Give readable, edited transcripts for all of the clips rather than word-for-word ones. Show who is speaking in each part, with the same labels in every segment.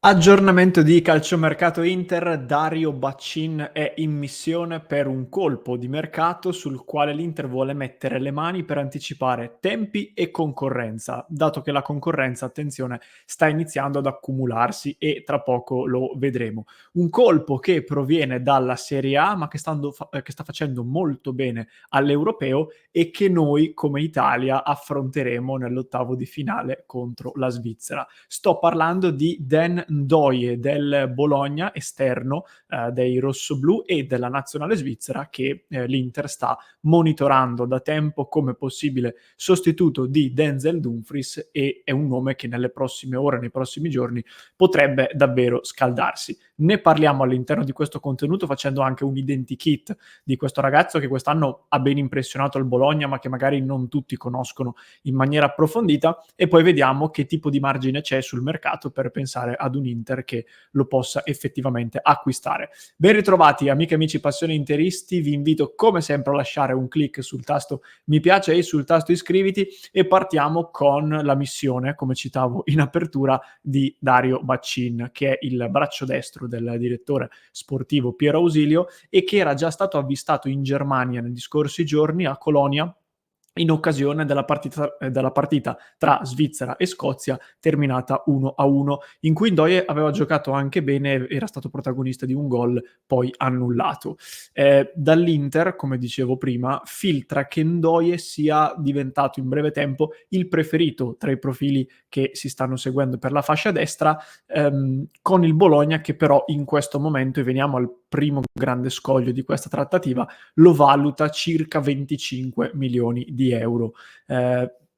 Speaker 1: Aggiornamento di calciomercato Inter, Dario Baccin è in missione per un colpo di mercato sul quale l'Inter vuole mettere le mani per anticipare tempi e concorrenza, dato che la concorrenza, attenzione, sta iniziando ad accumularsi e tra poco lo vedremo. Un colpo che proviene dalla Serie A ma che sta facendo molto bene all'Europeo e che noi come Italia affronteremo nell'ottavo di finale contro la Svizzera. Sto parlando di Dan Ndoye del Bologna, esterno dei rossoblù e della nazionale svizzera che l'Inter sta monitorando da tempo come possibile sostituto di Denzel Dumfries e è un nome che nelle prossime ore, nei prossimi giorni potrebbe davvero scaldarsi. Ne parliamo all'interno di questo contenuto facendo anche un identikit di questo ragazzo che quest'anno ha ben impressionato il Bologna ma che magari non tutti conoscono in maniera approfondita e poi vediamo che tipo di margine c'è sul mercato per pensare ad un Inter che lo possa effettivamente acquistare. Ben ritrovati amiche e amici passioni interisti, vi invito come sempre a lasciare un click sul tasto mi piace e sul tasto iscriviti e partiamo con la missione, come citavo in apertura, di Dario Baccin, che è il braccio destro del direttore sportivo Piero Ausilio e che era già stato avvistato in Germania negli scorsi giorni a Colonia in occasione della partita tra Svizzera e Scozia terminata 1-1, in cui Ndoye aveva giocato anche bene, era stato protagonista di un gol poi annullato. Dall'Inter, come dicevo prima, filtra che Ndoye sia diventato in breve tempo il preferito tra i profili che si stanno seguendo per la fascia destra, con il Bologna che però in questo momento, e veniamo al primo grande scoglio di questa trattativa, lo valuta circa 25 milioni di euro.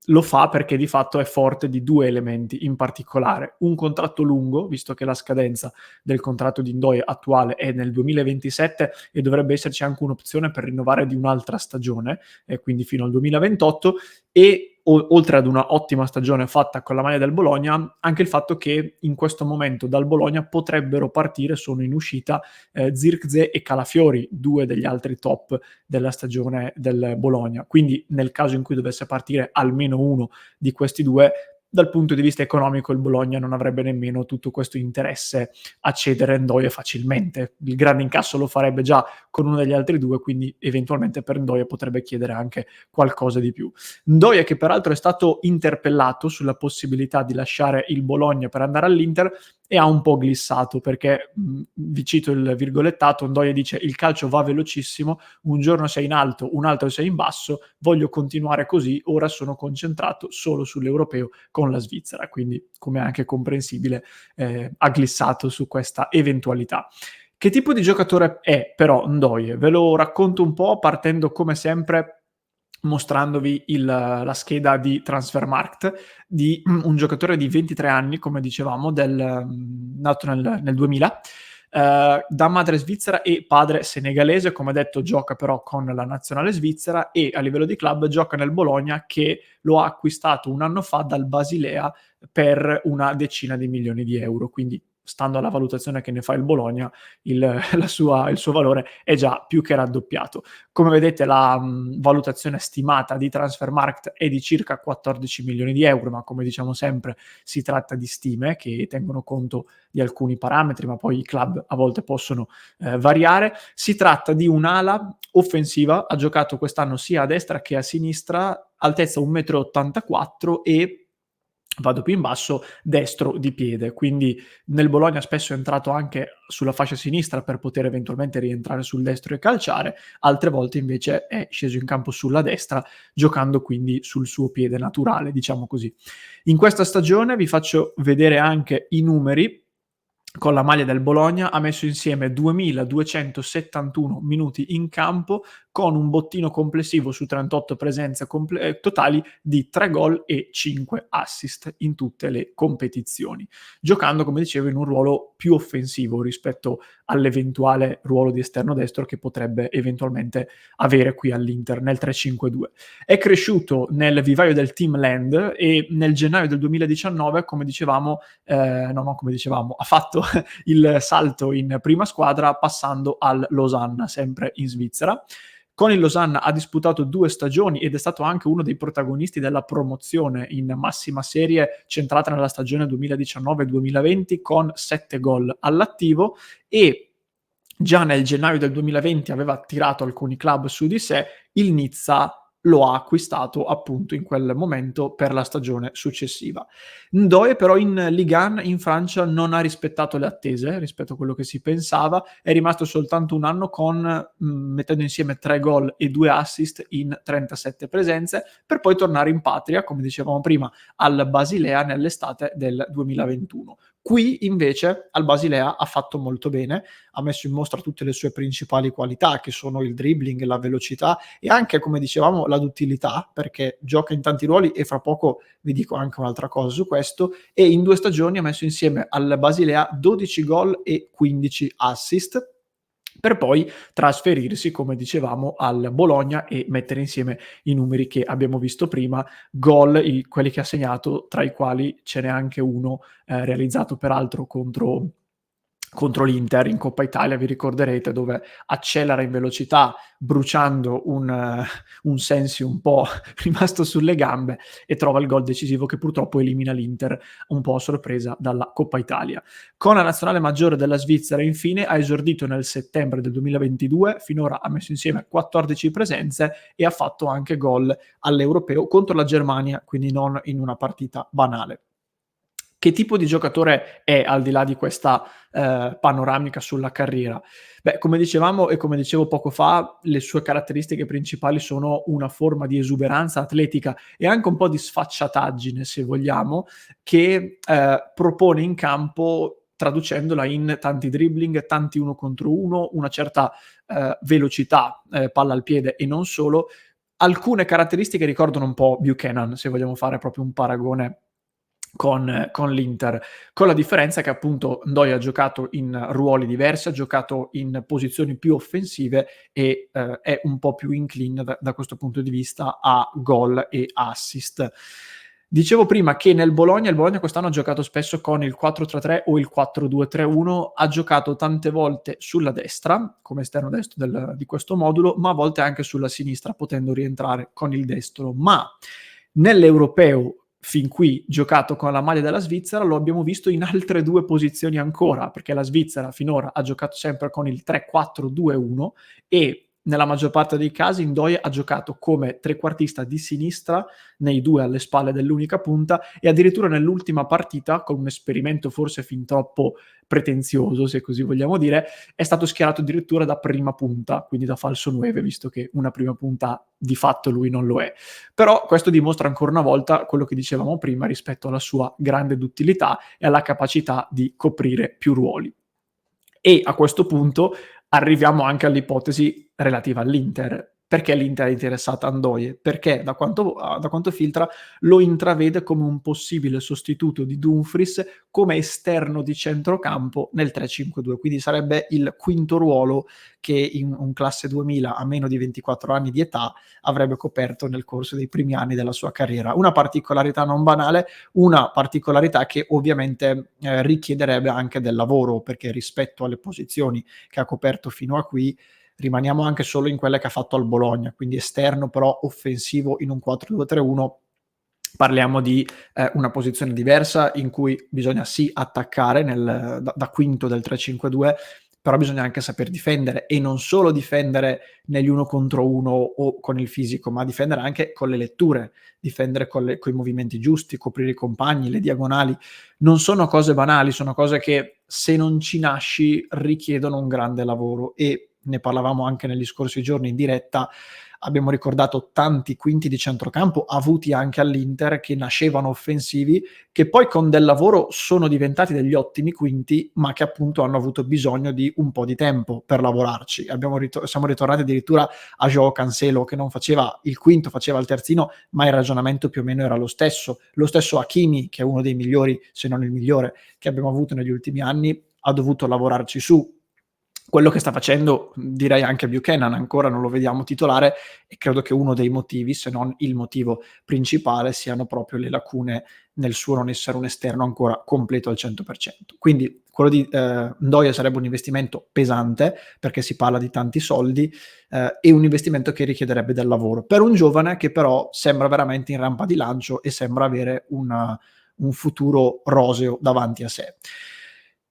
Speaker 1: Lo fa perché di fatto è forte di due elementi in particolare: un contratto lungo, visto che la scadenza del contratto di Ndoye attuale è nel 2027 e dovrebbe esserci anche un'opzione per rinnovare di un'altra stagione, quindi fino al 2028, e oltre ad una ottima stagione fatta con la maglia del Bologna, anche il fatto che in questo momento dal Bologna potrebbero partire, sono in uscita, Zirkzee e Calafiori, due degli altri top della stagione del Bologna. Quindi nel caso in cui dovesse partire almeno uno di questi due, dal punto di vista economico il Bologna non avrebbe nemmeno tutto questo interesse a cedere Ndoye facilmente. Il grande incasso lo farebbe già con uno degli altri due, quindi eventualmente per Ndoye potrebbe chiedere anche qualcosa di più. Ndoye, che peraltro è stato interpellato sulla possibilità di lasciare il Bologna per andare all'Inter, e ha un po' glissato perché, vi cito il virgolettato, Ndoye dice: il calcio va velocissimo, un giorno sei in alto, un altro sei in basso, voglio continuare così, ora sono concentrato solo sull'europeo con la Svizzera. Quindi, come è anche comprensibile, ha glissato su questa eventualità. Che tipo di giocatore è però Ndoye? Ve lo racconto un po' partendo come sempre mostrandovi la scheda di Transfermarkt di un giocatore di 23 anni, come dicevamo, nato nel 2000, da madre svizzera e padre senegalese. Come detto, gioca però con la nazionale svizzera e a livello di club gioca nel Bologna, che lo ha acquistato un anno fa dal Basilea per una decina di milioni di euro. Quindi, stando alla valutazione che ne fa il Bologna, il suo valore è già più che raddoppiato. Come vedete la valutazione stimata di Transfermarkt è di circa 14 milioni di euro, ma come diciamo sempre si tratta di stime che tengono conto di alcuni parametri, ma poi i club a volte possono variare. Si tratta di un'ala offensiva, ha giocato quest'anno sia a destra che a sinistra, altezza 1,84 m e vado più in basso, destro di piede. Quindi nel Bologna spesso è entrato anche sulla fascia sinistra per poter eventualmente rientrare sul destro e calciare, altre volte invece è sceso in campo sulla destra, giocando quindi sul suo piede naturale, diciamo così. In questa stagione vi faccio vedere anche i numeri. Con la maglia del Bologna ha messo insieme 2271 minuti in campo, con un bottino complessivo su 38 presenze totali di 3 gol e 5 assist in tutte le competizioni, giocando, come dicevo, in un ruolo più offensivo rispetto all'eventuale ruolo di esterno destro che potrebbe eventualmente avere qui all'Inter nel 3-5-2. È cresciuto nel vivaio del Team Land e nel gennaio del 2019, come dicevamo, ha fatto il salto in prima squadra passando al Losanna, sempre in Svizzera. Con il Losanna ha disputato 2 stagioni ed è stato anche uno dei protagonisti della promozione in massima serie centrata nella stagione 2019-2020 con 7 gol all'attivo, e già nel gennaio del 2020 aveva attirato alcuni club su di sé. Il Nizza lo ha acquistato appunto in quel momento per la stagione successiva. Ndoye però in Ligue 1 in Francia non ha rispettato le attese rispetto a quello che si pensava, è rimasto soltanto un anno mettendo insieme 3 gol e 2 assist in 37 presenze, per poi tornare in patria, come dicevamo prima, al Basilea nell'estate del 2021. Qui invece al Basilea ha fatto molto bene, ha messo in mostra tutte le sue principali qualità, che sono il dribbling, la velocità e anche, come dicevamo, la duttilità, perché gioca in tanti ruoli e fra poco vi dico anche un'altra cosa su questo. E in 2 stagioni ha messo insieme al Basilea 12 gol e 15 assist, per poi trasferirsi, come dicevamo, al Bologna e mettere insieme i numeri che abbiamo visto prima, gol, quelli che ha segnato, tra i quali ce n'è anche uno realizzato peraltro contro l'Inter in Coppa Italia, vi ricorderete, dove accelera in velocità bruciando un Sensi un po' rimasto sulle gambe e trova il gol decisivo che purtroppo elimina l'Inter un po' a sorpresa dalla Coppa Italia. Con la nazionale maggiore della Svizzera infine ha esordito nel settembre del 2022, finora ha messo insieme 14 presenze e ha fatto anche gol all'Europeo contro la Germania, quindi non in una partita banale. Che tipo di giocatore è, al di là di questa panoramica sulla carriera? Beh, come dicevamo e come dicevo poco fa, le sue caratteristiche principali sono una forma di esuberanza atletica e anche un po' di sfacciataggine, se vogliamo, che propone in campo traducendola in tanti dribbling, tanti 1 contro 1, una certa velocità, palla al piede e non solo. Alcune caratteristiche ricordano un po' Buchanan, se vogliamo fare proprio un paragone con l'Inter, con la differenza che appunto Ndoye ha giocato in ruoli diversi, ha giocato in posizioni più offensive e è un po' più incline da questo punto di vista a gol e assist. Dicevo prima che il Bologna quest'anno ha giocato spesso con il 4-3-3 o il 4-2-3-1, ha giocato tante volte sulla destra, come esterno destro di questo modulo, ma a volte anche sulla sinistra, potendo rientrare con il destro. Ma nell'Europeo fin qui giocato con la maglia della Svizzera, lo abbiamo visto in altre 2 posizioni ancora, perché la Svizzera finora ha giocato sempre con il 3-4-2-1 e nella maggior parte dei casi Ndoye ha giocato come trequartista di sinistra nei 2 alle spalle dell'unica punta e addirittura nell'ultima partita, con un esperimento forse fin troppo pretenzioso, se così vogliamo dire, è stato schierato addirittura da prima punta, quindi da falso 9, visto che una prima punta di fatto lui non lo è. Però questo dimostra ancora una volta quello che dicevamo prima rispetto alla sua grande duttilità e alla capacità di coprire più ruoli. E a questo punto arriviamo anche all'ipotesi relativa all'Inter. Perché l'Inter è interessata a Ndoye? Perché da quanto filtra lo intravede come un possibile sostituto di Dumfries come esterno di centrocampo nel 3-5-2, quindi sarebbe il quinto ruolo che in un classe 2000 a meno di 24 anni di età avrebbe coperto nel corso dei primi anni della sua carriera. Una particolarità non banale, una particolarità che ovviamente richiederebbe anche del lavoro, perché rispetto alle posizioni che ha coperto fino a qui rimaniamo anche solo in quelle che ha fatto al Bologna, quindi esterno però offensivo in un 4-2-3-1. Parliamo di una posizione diversa in cui bisogna sì attaccare da quinto del 3-5-2, però bisogna anche saper difendere e non solo difendere negli 1 contro 1 o con il fisico, ma difendere anche con le letture, difendere coi movimenti giusti, coprire i compagni, le diagonali. Non sono cose banali, sono cose che se non ci nasci richiedono un grande lavoro e ne parlavamo anche negli scorsi giorni in diretta. Abbiamo ricordato tanti quinti di centrocampo avuti anche all'Inter che nascevano offensivi, che poi con del lavoro sono diventati degli ottimi quinti, ma che appunto hanno avuto bisogno di un po' di tempo per lavorarci. Siamo ritornati addirittura a João Cancelo, che non faceva il quinto, faceva il terzino, ma il ragionamento più o meno era lo stesso. Lo stesso Hakimi, che è uno dei migliori, se non il migliore, che abbiamo avuto negli ultimi anni, ha dovuto lavorarci su. quello che sta facendo, direi anche Buchanan, ancora non lo vediamo titolare e credo che uno dei motivi, se non il motivo principale, siano proprio le lacune nel suo non essere un esterno ancora completo al 100%. Quindi quello di Ndoye sarebbe un investimento pesante, perché si parla di tanti soldi, e un investimento che richiederebbe del lavoro. Per un giovane che però sembra veramente in rampa di lancio e sembra avere un futuro roseo davanti a sé.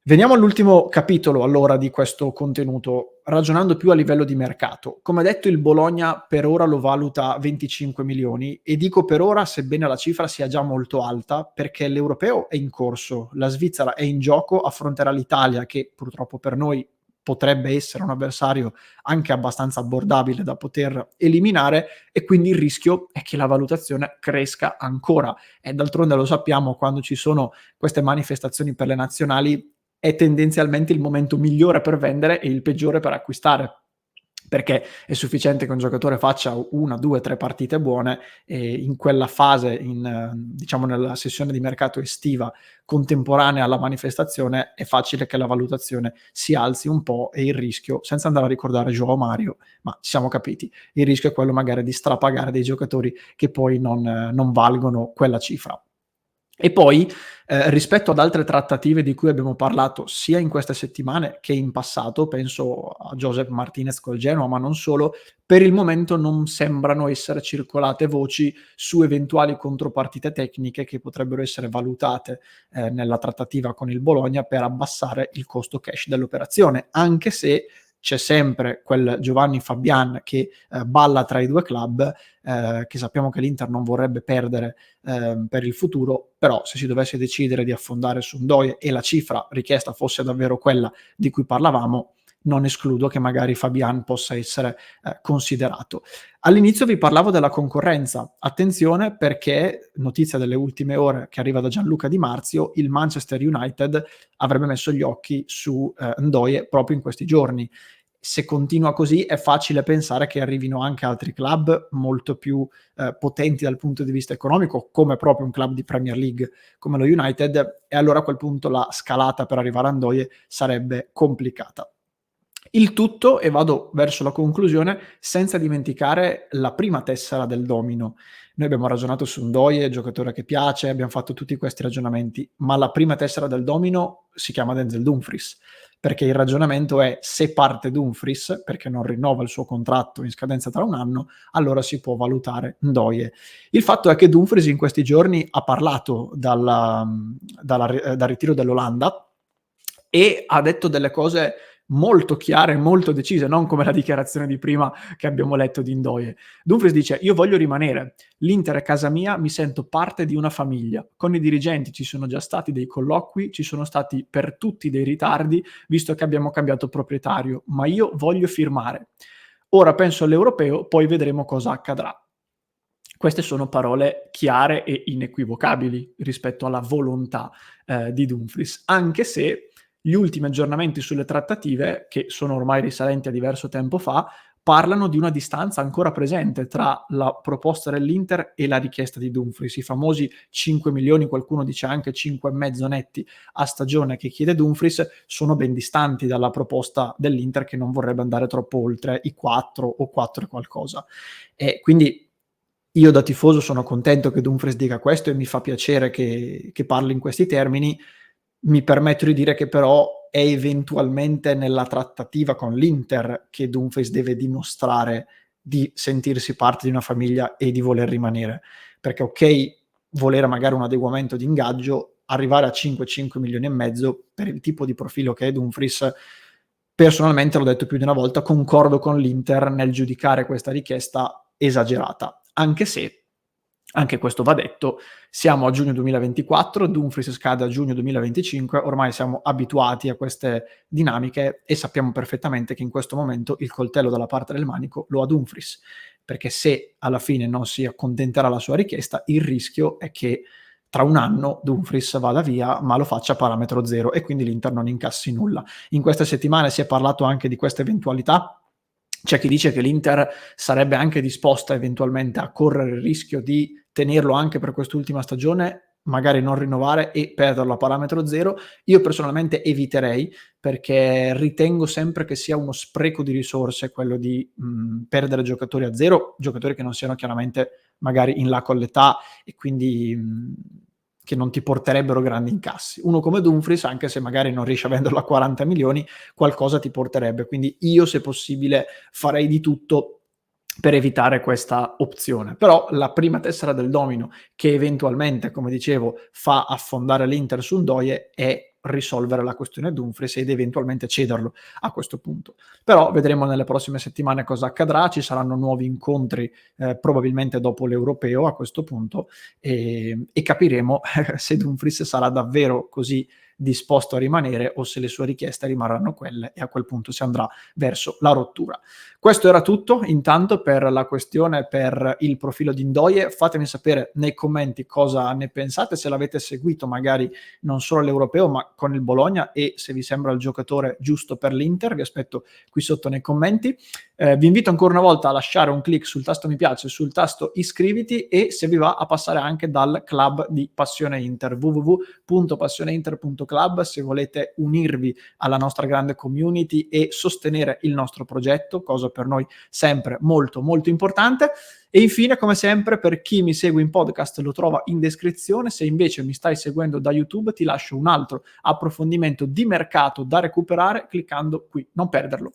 Speaker 1: Veniamo all'ultimo capitolo allora di questo contenuto, ragionando più a livello di mercato. Come detto, il Bologna per ora lo valuta 25 milioni e dico per ora, sebbene la cifra sia già molto alta, perché l'europeo è in corso, la Svizzera è in gioco, affronterà l'Italia che purtroppo per noi potrebbe essere un avversario anche abbastanza abbordabile da poter eliminare e quindi il rischio è che la valutazione cresca ancora e d'altronde lo sappiamo quando ci sono queste manifestazioni per le nazionali è tendenzialmente il momento migliore per vendere e il peggiore per acquistare. Perché è sufficiente che un giocatore faccia 1, 2, 3 partite buone e in quella fase, diciamo nella sessione di mercato estiva contemporanea alla manifestazione, è facile che la valutazione si alzi un po' e il rischio, senza andare a ricordare Joao Mario, ma ci siamo capiti, il rischio è quello magari di strapagare dei giocatori che poi non valgono quella cifra. E poi, rispetto ad altre trattative di cui abbiamo parlato sia in queste settimane che in passato, penso a Josep Martinez col Genoa, ma non solo, per il momento non sembrano essere circolate voci su eventuali contropartite tecniche che potrebbero essere valutate, nella trattativa con il Bologna per abbassare il costo cash dell'operazione, anche se c'è sempre quel Giovanni Fabian che, balla tra i 2 club, che sappiamo che l'Inter non vorrebbe perdere per il futuro, però se si dovesse decidere di affondare su Ndoye e la cifra richiesta fosse davvero quella di cui parlavamo, non escludo che magari Fabian possa essere considerato. All'inizio vi parlavo della concorrenza. Attenzione perché, notizia delle ultime ore che arriva da Gianluca Di Marzio, il Manchester United avrebbe messo gli occhi su Ndoye proprio in questi giorni. Se continua così è facile pensare che arrivino anche altri club molto più potenti dal punto di vista economico, come proprio un club di Premier League come lo United, e allora a quel punto la scalata per arrivare a Ndoye sarebbe complicata. Il tutto, e vado verso la conclusione, senza dimenticare la prima tessera del domino. Noi abbiamo ragionato su Ndoye, giocatore che piace, abbiamo fatto tutti questi ragionamenti, ma la prima tessera del domino si chiama Denzel Dumfries, perché il ragionamento è: se parte Dumfries, perché non rinnova il suo contratto in scadenza tra un anno, allora si può valutare Ndoye. Il fatto è che Dumfries in questi giorni ha parlato dal ritiro dell'Olanda e ha detto delle cose molto chiare, molto decise, non come la dichiarazione di prima che abbiamo letto di Ndoye. Dumfries dice: io voglio rimanere, l'Inter è casa mia, mi sento parte di una famiglia. Con i dirigenti ci sono già stati dei colloqui, ci sono stati per tutti dei ritardi, visto che abbiamo cambiato proprietario, ma io voglio firmare. Ora penso all'europeo, poi vedremo cosa accadrà. Queste sono parole chiare e inequivocabili rispetto alla volontà di Dumfries, anche se gli ultimi aggiornamenti sulle trattative, che sono ormai risalenti a diverso tempo fa, parlano di una distanza ancora presente tra la proposta dell'Inter e la richiesta di Dumfries. I famosi 5 milioni, qualcuno dice anche 5,5 netti a stagione che chiede Dumfries, sono ben distanti dalla proposta dell'Inter che non vorrebbe andare troppo oltre i 4 o 4 e qualcosa. E quindi io da tifoso sono contento che Dumfries dica questo e mi fa piacere che parli in questi termini. Mi permetto di dire che però è eventualmente nella trattativa con l'Inter che Dumfries deve dimostrare di sentirsi parte di una famiglia e di voler rimanere. Perché okay, volere magari un adeguamento di ingaggio, arrivare a 5, 5 milioni e mezzo per il tipo di profilo che è Dumfries, personalmente, l'ho detto più di una volta, concordo con l'Inter nel giudicare questa richiesta esagerata, anche se, anche questo va detto, siamo a giugno 2024, Dumfries scade a giugno 2025, ormai siamo abituati a queste dinamiche e sappiamo perfettamente che in questo momento il coltello dalla parte del manico lo ha Dumfries, perché se alla fine non si accontenterà la sua richiesta, il rischio è che tra un anno Dumfries vada via, ma lo faccia a parametro zero e quindi l'Inter non incassi nulla. In queste settimane si è parlato anche di questa eventualità. C'è chi dice che l'Inter sarebbe anche disposta eventualmente a correre il rischio di tenerlo anche per quest'ultima stagione. magari non rinnovare e perderlo a parametro zero, io personalmente eviterei, perché ritengo sempre che sia uno spreco di risorse quello di, perdere giocatori a zero, giocatori che non siano chiaramente magari in là con l'età e quindi, che non ti porterebbero grandi incassi. Uno come Dumfries, anche se magari non riesci a venderlo a 40 milioni, qualcosa ti porterebbe. Quindi io, se possibile, farei di tutto per evitare questa opzione. Però la prima tessera del domino che eventualmente, come dicevo, fa affondare l'Inter su Ndoye è risolvere la questione Dumfries ed eventualmente cederlo a questo punto. Però vedremo nelle prossime settimane cosa accadrà, ci saranno nuovi incontri probabilmente dopo l'Europeo a questo punto e capiremo se Dumfries sarà davvero così disposto a rimanere o se le sue richieste rimarranno quelle e a quel punto si andrà verso la rottura. Questo era tutto intanto per la questione per il profilo di Ndoye. Fatemi sapere nei commenti cosa ne pensate, se l'avete seguito magari non solo all'Europeo ma con il Bologna e se vi sembra il giocatore giusto per l'Inter. Vi aspetto qui sotto nei commenti. Vi invito ancora una volta a lasciare un click sul tasto mi piace, sul tasto iscriviti e se vi va a passare anche dal club di Passione Inter, www.passioneinter.club, se volete unirvi alla nostra grande community e sostenere il nostro progetto, cosa per noi sempre molto molto importante. E infine, come sempre, per chi mi segue in podcast lo trova in descrizione, se invece mi stai seguendo da YouTube ti lascio un altro approfondimento di mercato da recuperare cliccando qui, non perderlo.